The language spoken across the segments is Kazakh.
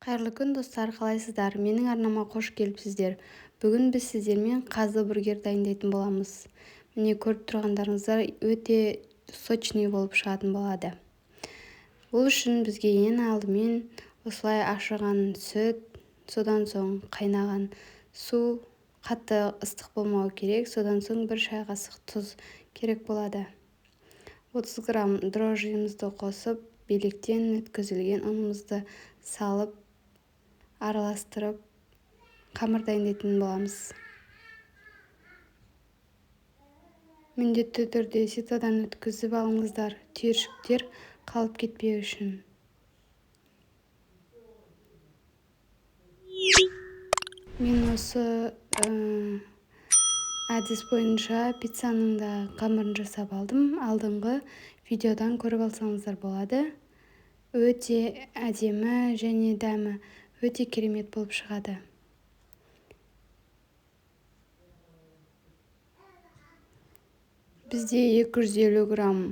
Қайырлы күн достар, қалайсыздар? Менің арнама қош келіпсіздер. Бүгін біз сіздермен қазы бургер дайындайтын боламыз. Міне көріп тұрғандарыңыздар өте сочный болып шығатын болады. Ол үшін бізге ең алдымен осылай ашыған сүт, содан соң қайнаған су, қатты ыстық болмау керек, содан соң 1 шай қасық тұз керек болады. 30 грамм дрожжимізді қосып, белектен өткізілген ұнымызды салып, араластырып, қамыр дайындайтын боламыз. Міндетті түрде ситодан өткізіп алыңыздар, түйіршіктер қалып кетпеу үшін. Мен осы әдіс бойынша пиццаның да қамырын жасап алдым. Алдыңғы видеодан көріп алсаңыздар болады. Өте әдемі және дәмі өте керемет болып шығады. Бізде 250 грамм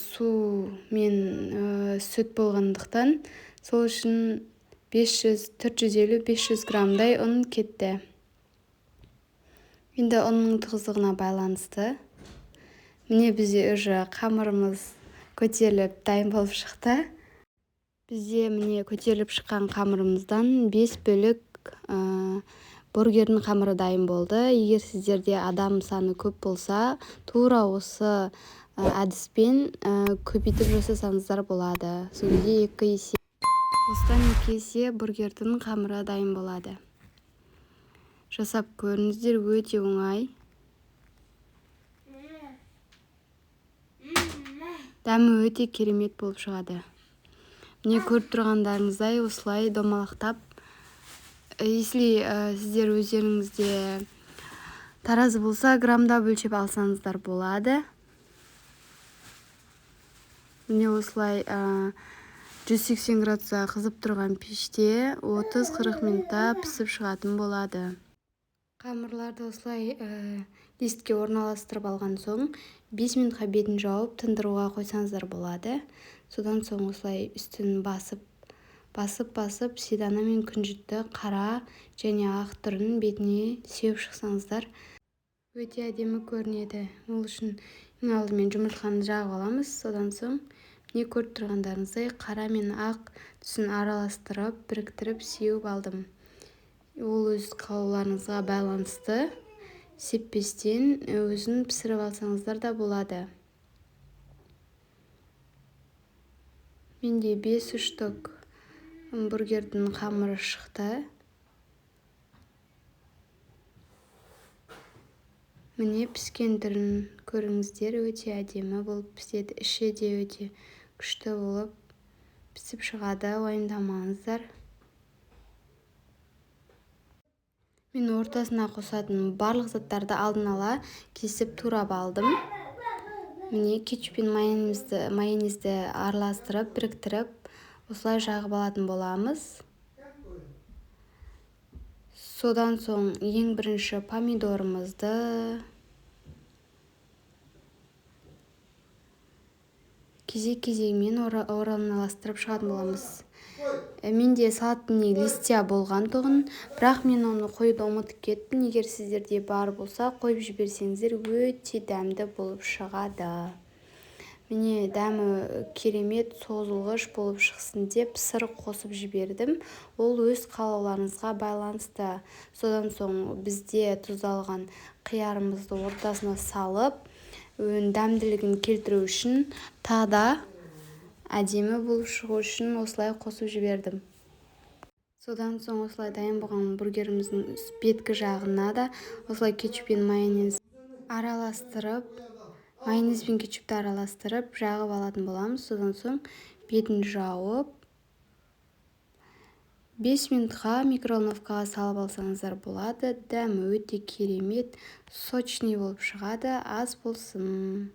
су мен сүт болғандықтан, сол үшін 450-500 граммдай ұн кетті. Енді ұнның тығыздығына байланысты. Міне бізде уже қамырымыз көтеріліп дайын болып шықты. Бізде міне көтеріліп шыққан қамырымыздан 5 бөлік бургердің қамыры дайын болды. Егер сіздерде адам саны көп болса, тура осы әдіспен көбейтіп жасасаңыздар болады. Сол кезде 2 есе. Осыдан 2 есе бургердің қамыры дайын болады. Жасап көріңіздер, өте оңай. Дәмі өте керемет болып шығады. Міне көріп тұрғандарыңыздай осылай домалақтап, если сіздер өздеріңізде таразы болса, граммда өлшеп алсаңыздар болады. Міне осылай 180 градуста қызып тұрған пеште 30-40 минутта пісіп шығатын болады. Қамырларды осылай листке орналастырып алған соң 5 минутқа бетін жауып тындыруға қойсаңыздар болады. Содан соң осылай үстін басып, сидана мен күнжітті қара және ақ түрін бетіне сеуіп шықсаңыздар, өте әдемі көрінеді. Ол үшін ең алдымен жұмыртқаны жағып аламыз. Содан соң не көріп тұрғандарыңыздай қара мен ақ түсін араластырып, біріктіріп сеуіп алдым. Ол өз қалауларыңызға байланысты, сеппестен өзін пісіріп алсаңыздар да болады. Менде 5 штук бургердің қамыры шықты. Міне піскен түрін көріңіздер, өте әдемі болып піседі. Іші де өте күшті болып пісіп шығады, уайымдамаңыздар. Мен ортасына қосатын барлық заттарды алдын ала кесіп турап алдым. Міне кетчуп пен майонезді араластырып, біріктіріп, осылай жағып алатын боламыз. Содан соң ең бірінші помидорымызды, кезек-кезегімен орналастырып шығатын боламыз. Менде салаттың листья болған тұғын, бірақ мен оны қойып ұмытып кеттім. Егер сіздерде бар болса, қойып жіберсеңіздер, өте дәмді болып шығады. Міне дәмі керемет, созылғыш болып шықсын деп сыр қосып жібердім. Ол өз қалауларыңызға байланысты. Содан соң бізде тұздалған қиярымызды ортасына салып, дәмділігін келтіру үшін тағда әдемі болып шығу үшін осылай қосып жібердім. Содан соң осылай дайын болған бургеріміздің беткі жағына да осылай кетчуп пен майонез араластырып, жағып алатын боламыз. Содан соң бетін жауып, 5 минутқа микроволновкаға салып алсаңыздар болады. Дәмі өте керемет, сочный болып шығады, аз болсын.